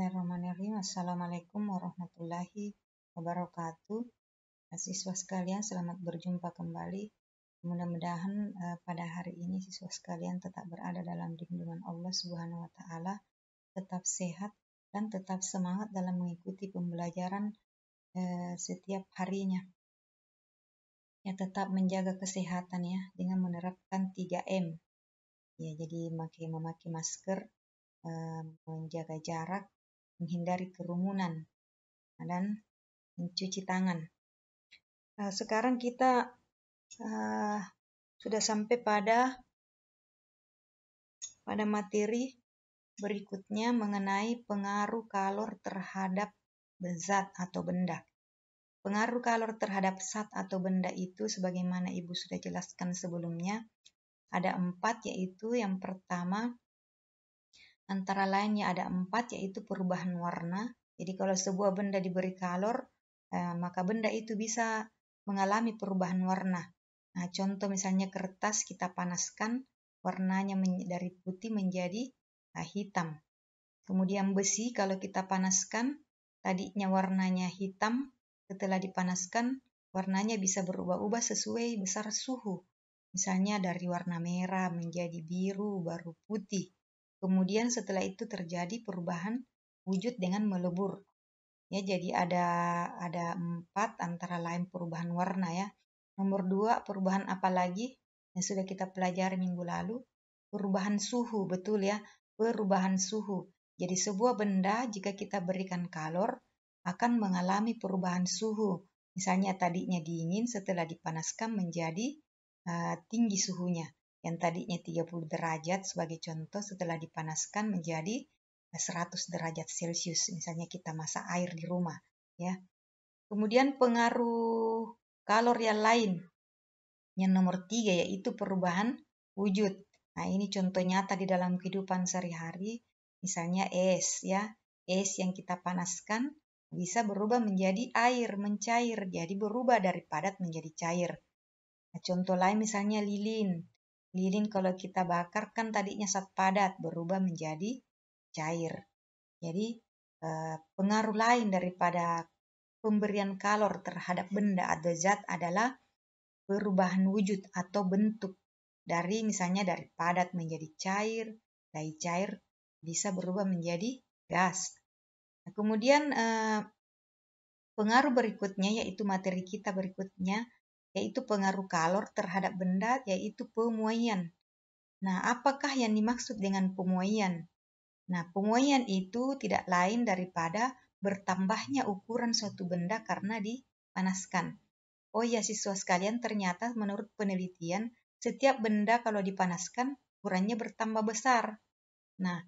Bismillahirrahmanirrahim. Assalamualaikum warahmatullahi wabarakatuh. Siswa sekalian, selamat berjumpa kembali. Mudah-mudahan pada hari ini siswa sekalian tetap berada dalam lindungan Allah Subhanahu wa taala, tetap sehat dan tetap semangat dalam mengikuti pembelajaran setiap harinya. Ya, tetap menjaga kesehatan ya dengan menerapkan 3M. Ya, jadi memakai masker, menjaga jarak, menghindari kerumunan, dan mencuci tangan. Sekarang kita sudah sampai pada materi berikutnya mengenai pengaruh kalor terhadap zat atau benda. Pengaruh kalor terhadap zat atau benda itu sebagaimana Ibu sudah jelaskan sebelumnya, ada 4, yaitu yang pertama antara lainnya ada 4, yaitu perubahan warna. Jadi kalau sebuah benda diberi kalor, maka benda itu bisa mengalami perubahan warna. Nah, contoh misalnya kertas kita panaskan, warnanya dari putih menjadi hitam. Kemudian besi kalau kita panaskan, tadinya warnanya hitam, setelah dipanaskan warnanya bisa berubah-ubah sesuai besar suhu. Misalnya dari warna merah menjadi biru, baru putih. Kemudian setelah itu terjadi perubahan wujud dengan melebur. Ya, jadi ada 4 antara lain perubahan warna ya. Nomor 2, perubahan apa lagi yang sudah kita pelajari minggu lalu? Perubahan suhu, betul ya, perubahan suhu. Jadi sebuah benda jika kita berikan kalor akan mengalami perubahan suhu. Misalnya tadinya dingin, setelah dipanaskan menjadi tinggi suhunya. Yang tadinya 30 derajat sebagai contoh, setelah dipanaskan menjadi 100 derajat Celcius. Misalnya kita masak air di rumah, ya. Kemudian pengaruh kalor yang lain, yang nomor 3, yaitu perubahan wujud. Nah, ini contoh nyata di dalam kehidupan sehari-hari. Misalnya es, ya. Es yang kita panaskan bisa berubah menjadi air, mencair. Jadi berubah dari padat menjadi cair. Nah, contoh lain misalnya lilin. Lilin kalau kita bakar kan tadinya zat padat, berubah menjadi cair. Jadi pengaruh lain daripada pemberian kalor terhadap benda atau zat adalah perubahan wujud atau bentuk. Dari misalnya dari padat menjadi cair, dari cair bisa berubah menjadi gas. Nah, kemudian pengaruh berikutnya yaitu materi kita berikutnya, yaitu pengaruh kalor terhadap benda, yaitu pemuaian. Nah, apakah yang dimaksud dengan pemuaian? Nah, pemuaian itu tidak lain daripada bertambahnya ukuran suatu benda karena dipanaskan. Oh ya siswa sekalian, ternyata menurut penelitian, setiap benda kalau dipanaskan ukurannya bertambah besar. Nah,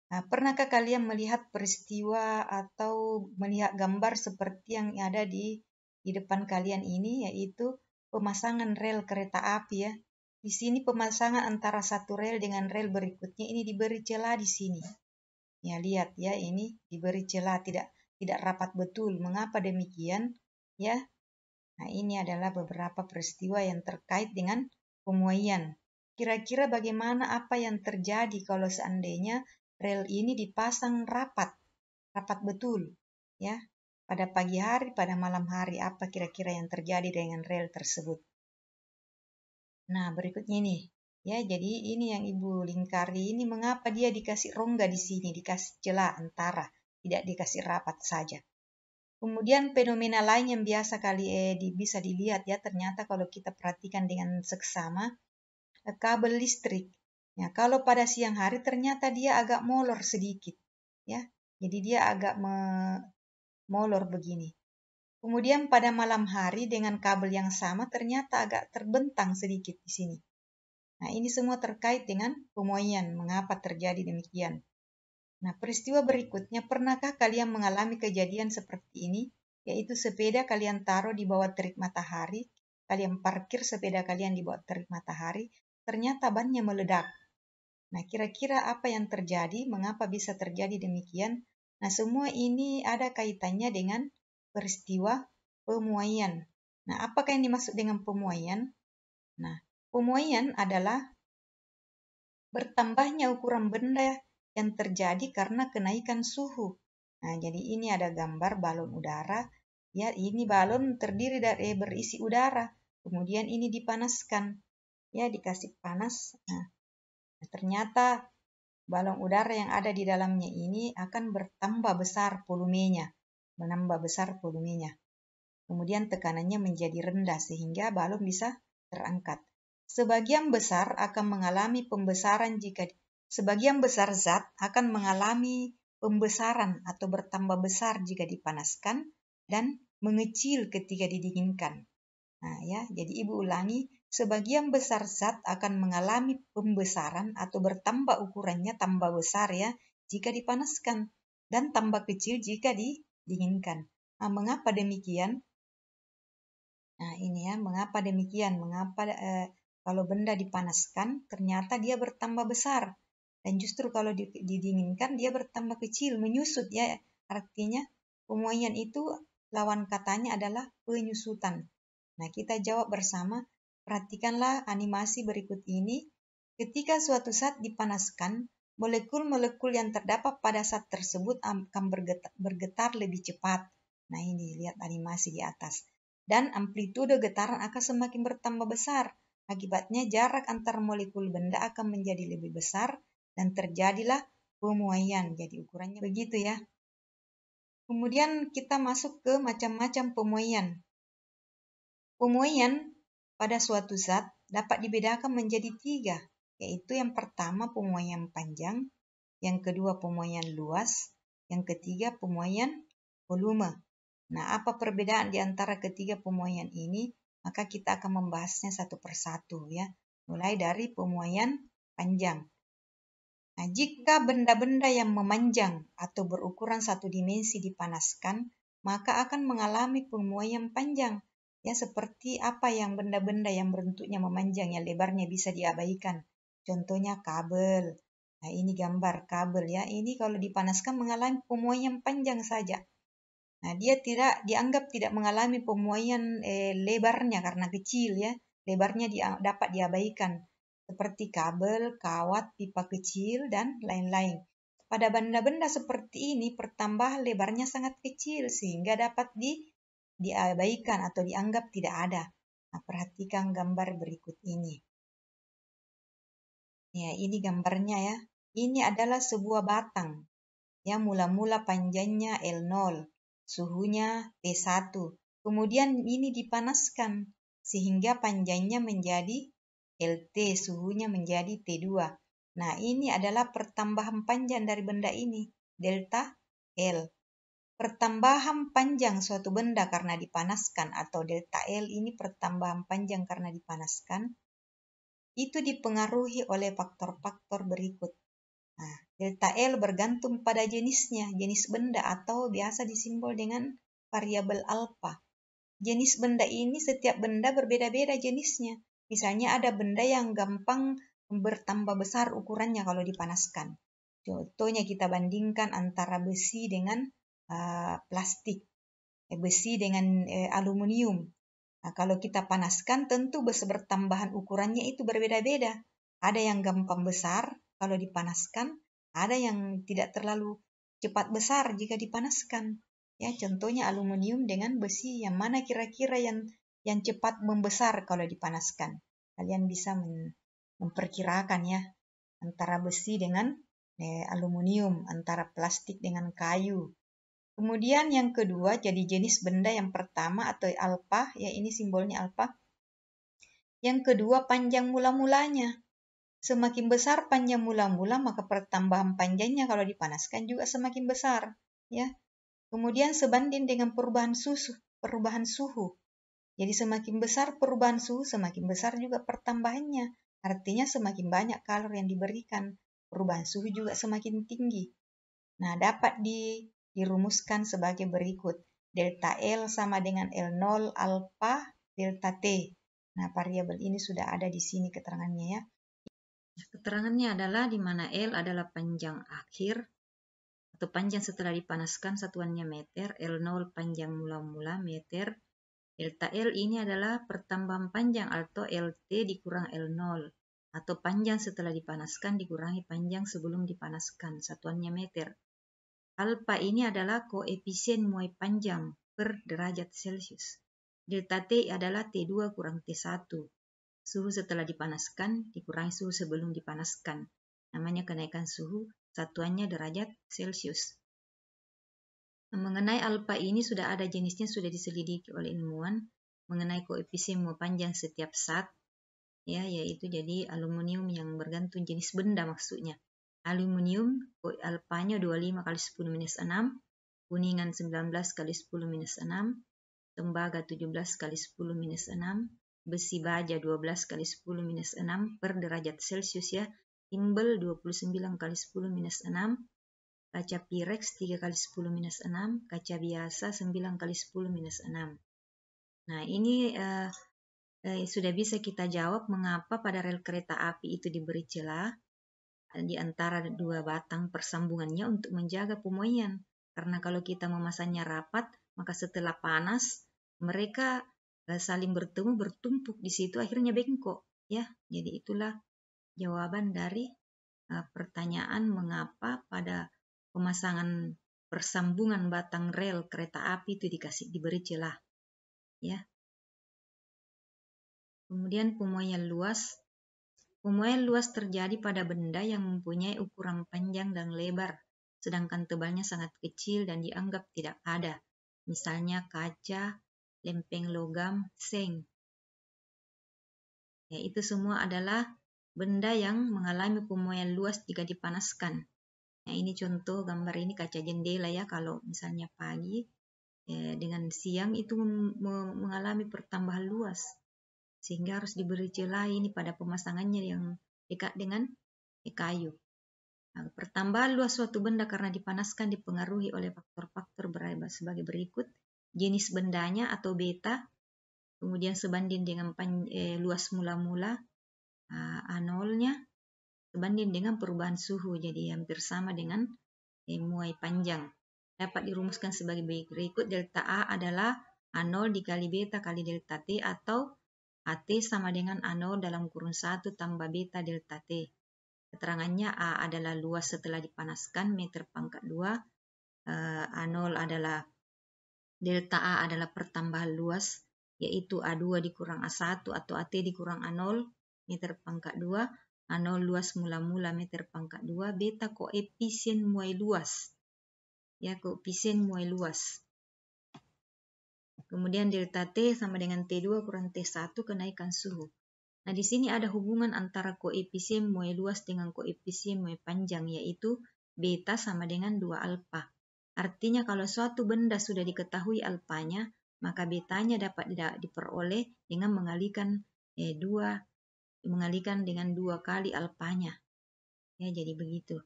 pernahkah kalian melihat peristiwa atau melihat gambar seperti yang ada di depan kalian ini, yaitu pemasangan rel kereta api ya. Di sini pemasangan antara satu rel dengan rel berikutnya ini diberi celah di sini. Ya, lihat ya, ini diberi celah, tidak rapat betul. Mengapa demikian? Ya. Nah, ini adalah beberapa peristiwa yang terkait dengan pemuaian. Kira-kira bagaimana apa yang terjadi kalau seandainya rel ini dipasang rapat betul, ya. Pada pagi hari, pada malam hari, apa kira-kira yang terjadi dengan rel tersebut? Nah, berikutnya nih. Ya, jadi ini yang Ibu lingkari ini, mengapa dia dikasih rongga di sini, dikasih celah antara, tidak dikasih rapat saja. Kemudian fenomena lain yang biasa bisa dilihat ya, ternyata kalau kita perhatikan dengan seksama, kabel listrik. Ya, kalau pada siang hari ternyata dia agak molor sedikit, ya. Jadi dia agak molor begini. Kemudian pada malam hari dengan kabel yang sama ternyata agak terbentang sedikit di sini. Nah, ini semua terkait dengan pemuaian, mengapa terjadi demikian. Nah, peristiwa berikutnya, pernahkah kalian mengalami kejadian seperti ini? Yaitu sepeda kalian taruh di bawah terik matahari, kalian parkir sepeda kalian di bawah terik matahari, ternyata bannya meledak. Nah, kira-kira apa yang terjadi? Mengapa bisa terjadi demikian? Nah, semua ini ada kaitannya dengan peristiwa pemuaian. Nah, apakah yang dimaksud dengan pemuaian? Nah, pemuaian adalah bertambahnya ukuran benda yang terjadi karena kenaikan suhu. Nah, jadi ini ada gambar balon udara. Ya, ini balon terdiri dari berisi udara. Kemudian ini dipanaskan. Ya, dikasih panas. Nah, ternyata balon udara yang ada di dalamnya ini akan bertambah besar volumenya. Menambah besar volumenya. Kemudian tekanannya menjadi rendah sehingga balon bisa terangkat. Sebagian besar zat akan mengalami pembesaran atau bertambah besar jika dipanaskan dan mengecil ketika didinginkan. Nah, ya, jadi Ibu ulangi, sebagian besar zat akan mengalami pembesaran atau bertambah ukurannya tambah besar ya jika dipanaskan dan tambah kecil jika didinginkan. Nah, mengapa demikian? Nah, ini ya, mengapa demikian? Mengapa kalau benda dipanaskan ternyata dia bertambah besar dan justru kalau didinginkan dia bertambah kecil, menyusut ya. Artinya pemuaian itu lawan katanya adalah penyusutan. Nah, kita jawab bersama. Perhatikanlah animasi berikut ini. Ketika suatu zat dipanaskan, molekul-molekul yang terdapat pada zat tersebut akan bergetar lebih cepat. Nah, ini lihat animasi di atas. Dan amplitude getaran akan semakin bertambah besar. Akibatnya jarak antar molekul benda akan menjadi lebih besar dan terjadilah pemuaian. Jadi ukurannya begitu ya. Kemudian kita masuk ke macam-macam pemuaian. Pemuaian pada suatu zat dapat dibedakan menjadi 3, yaitu yang pertama pemuaian panjang, yang kedua pemuaian luas, yang ketiga pemuaian volume. Nah, apa perbedaan di antara ketiga pemuaian ini? Maka kita akan membahasnya satu persatu ya. Mulai dari pemuaian panjang. Nah, jika benda-benda yang memanjang atau berukuran satu dimensi dipanaskan, maka akan mengalami pemuaian panjang. Ya, seperti apa yang benda-benda yang bentuknya memanjang, yang lebarnya bisa diabaikan. Contohnya kabel. Nah, ini gambar kabel ya. Ini kalau dipanaskan mengalami pemuaian panjang saja. Nah, dia dianggap tidak mengalami pemuaian lebarnya karena kecil ya. Lebarnya dapat diabaikan seperti kabel, kawat, pipa kecil dan lain-lain. Pada benda-benda seperti ini pertambahan lebarnya sangat kecil sehingga dapat diabaikan atau dianggap tidak ada. Nah, perhatikan gambar berikut ini. Ya, ini gambarnya ya. Ini adalah sebuah batang. Ya, mula-mula panjangnya L0. Suhunya T1. Kemudian ini dipanaskan sehingga panjangnya menjadi LT, suhunya menjadi T2. Nah, ini adalah pertambahan panjang dari benda ini, delta L. Pertambahan panjang suatu benda karena dipanaskan atau delta L ini pertambahan panjang karena dipanaskan, itu dipengaruhi oleh faktor-faktor berikut. Nah, delta L bergantung pada jenisnya, jenis benda atau biasa disimbol dengan variabel alfa. Jenis benda ini setiap benda berbeda-beda jenisnya. Misalnya ada benda yang gampang bertambah besar ukurannya kalau dipanaskan. Contohnya kita bandingkan antara besi dengan plastik, besi dengan aluminium. Nah, kalau kita panaskan tentu bertambahan ukurannya itu berbeda-beda. Ada yang gampang besar kalau dipanaskan, ada yang tidak terlalu cepat besar jika dipanaskan. Ya, contohnya aluminium dengan besi, yang mana kira-kira yang cepat membesar kalau dipanaskan? Kalian bisa memperkirakan ya, antara besi dengan aluminium, antara plastik dengan kayu. Kemudian yang kedua, jadi jenis benda yang pertama atau alfa, ya ini simbolnya alfa. Yang kedua, panjang mula-mulanya. Semakin besar panjang mula-mula, maka pertambahan panjangnya kalau dipanaskan juga semakin besar, ya. Kemudian sebanding dengan perubahan suhu. Jadi semakin besar perubahan suhu, semakin besar juga pertambahannya. Artinya semakin banyak kalori yang diberikan, perubahan suhu juga semakin tinggi. Nah, dapat dirumuskan sebagai berikut. Delta L sama dengan L0 alfa delta T. Nah, variabel ini sudah ada di sini keterangannya ya. Keterangannya adalah di mana L adalah panjang akhir atau panjang setelah dipanaskan, satuannya meter, L0 panjang mula-mula meter, delta L ini adalah pertambahan panjang atau LT dikurang L0 atau panjang setelah dipanaskan dikurangi panjang sebelum dipanaskan, satuannya meter. Alpha ini adalah koefisien muai panjang per derajat Celcius. Delta T adalah T2 kurang T1. Suhu setelah dipanaskan dikurangi suhu sebelum dipanaskan. Namanya kenaikan suhu, satuannya derajat Celcius. Mengenai alpha ini sudah ada jenisnya, sudah diselidiki oleh ilmuwan mengenai koefisien muai panjang setiap zat, ya, yaitu jadi aluminium yang bergantung jenis benda maksudnya. Aluminium alfanya 25 kali 10 minus 6, kuningan 19 kali 10 minus 6, tembaga 17 kali 10 minus 6, besi baja 12 kali 10 minus 6 per derajat Celcius ya, timbel 29 kali 10 minus 6, kaca Pyrex 3 kali 10 minus 6, kaca biasa 9 kali 10 minus 6. Nah, ini sudah bisa kita jawab mengapa pada rel kereta api itu diberi celah di antara dua batang persambungannya untuk menjaga pemuaian. Karena kalau kita memasangnya rapat, maka setelah panas mereka saling bertemu, bertumpuk di situ, akhirnya bengkok, ya. Jadi itulah jawaban dari pertanyaan mengapa pada pemasangan persambungan batang rel kereta api itu diberi celah, ya. Kemudian pemuaian luas. Pemuaian luas terjadi pada benda yang mempunyai ukuran panjang dan lebar, sedangkan tebalnya sangat kecil dan dianggap tidak ada. Misalnya kaca, lempeng logam, seng. Ya, itu semua adalah benda yang mengalami pemuaian luas jika dipanaskan. Nah, ini contoh gambar ini kaca jendela ya, kalau misalnya pagi dengan siang itu mengalami pertambahan luas. Sehingga harus diberi celah ini pada pemasangannya yang dekat dengan kayu. Nah, pertambahan luas suatu benda karena dipanaskan dipengaruhi oleh faktor-faktor sebagai berikut. Jenis bendanya atau beta, kemudian sebanding dengan luas mula-mula, anolnya, sebanding dengan perubahan suhu. Jadi hampir sama dengan muai panjang. Dapat dirumuskan sebagai berikut. Delta A adalah A0 dikali beta kali delta T, atau AT sama dengan A0 dalam kurung 1 tambah beta delta T. Keterangannya A adalah luas setelah dipanaskan meter pangkat 2. A0 adalah delta A adalah pertambahan luas, yaitu A2 dikurang A1 atau AT dikurang A0 meter pangkat 2. A0 luas mula-mula meter pangkat 2. Beta koefisien muai luas. Ya, koefisien muai luas. Kemudian delta T sama dengan T2 kurang T1 kenaikan suhu. Nah, di sini ada hubungan antara koefisien muai luas dengan koefisien muai panjang, yaitu beta sama dengan 2 alfa. Artinya kalau suatu benda sudah diketahui alfanya, maka betanya dapat diperoleh dengan mengalihkan dengan 2 kali alfanya. Ya, jadi begitu.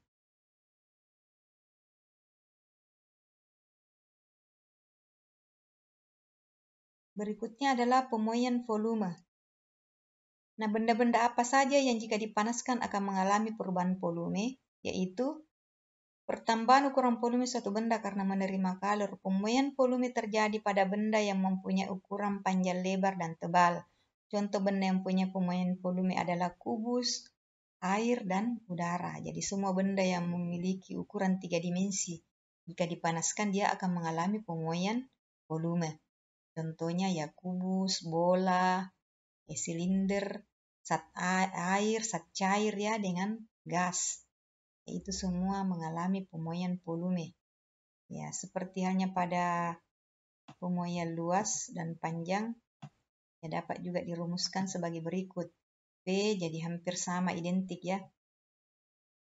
Berikutnya adalah pemuaian volume. Nah, benda-benda apa saja yang jika dipanaskan akan mengalami perubahan volume, yaitu pertambahan ukuran volume suatu benda karena menerima kalor. Pemuaian volume terjadi pada benda yang mempunyai ukuran panjang, lebar, dan tebal. Contoh benda yang punya pemuaian volume adalah kubus, air, dan udara. Jadi semua benda yang memiliki ukuran 3 dimensi, jika dipanaskan dia akan mengalami pemuaian volume. Contohnya ya kubus, bola, silinder, zat air, zat cair ya, dengan gas. Itu semua mengalami pemuaian volume. Ya, seperti halnya pada pemuaian luas dan panjang, ya dapat juga dirumuskan sebagai berikut. P jadi hampir sama, identik ya.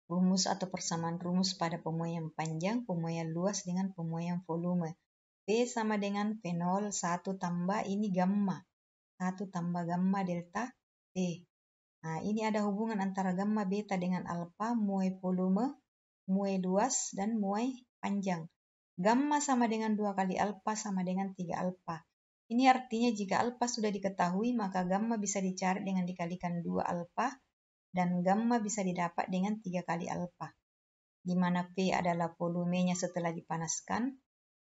Rumus atau persamaan rumus pada pemuaian panjang, pemuaian luas dengan pemuaian volume. P sama dengan P0 1 tambah ini gamma. 1 tambah gamma delta T. Nah, ini ada hubungan antara gamma beta dengan alfa, muai volume, muai luas, dan muai panjang. Gamma sama dengan 2 kali alfa sama dengan 3 alfa. Ini artinya jika alfa sudah diketahui, maka gamma bisa dicari dengan dikalikan 2 alfa, dan gamma bisa didapat dengan 3 kali alfa. Di mana P adalah volumenya setelah dipanaskan,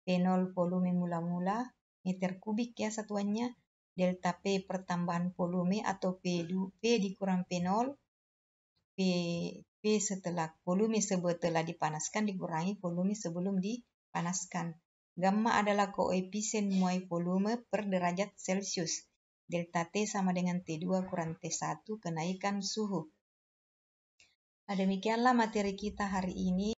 P0 volume mula-mula, meter kubik ya satuannya, delta P pertambahan volume atau P dikurang P0, P P setelah volume telah dipanaskan dikurangi volume sebelum dipanaskan. Gamma adalah koefisien muai volume per derajat Celcius. Delta T sama dengan T2 kurang T1 kenaikan suhu. Nah, demikianlah materi kita hari ini.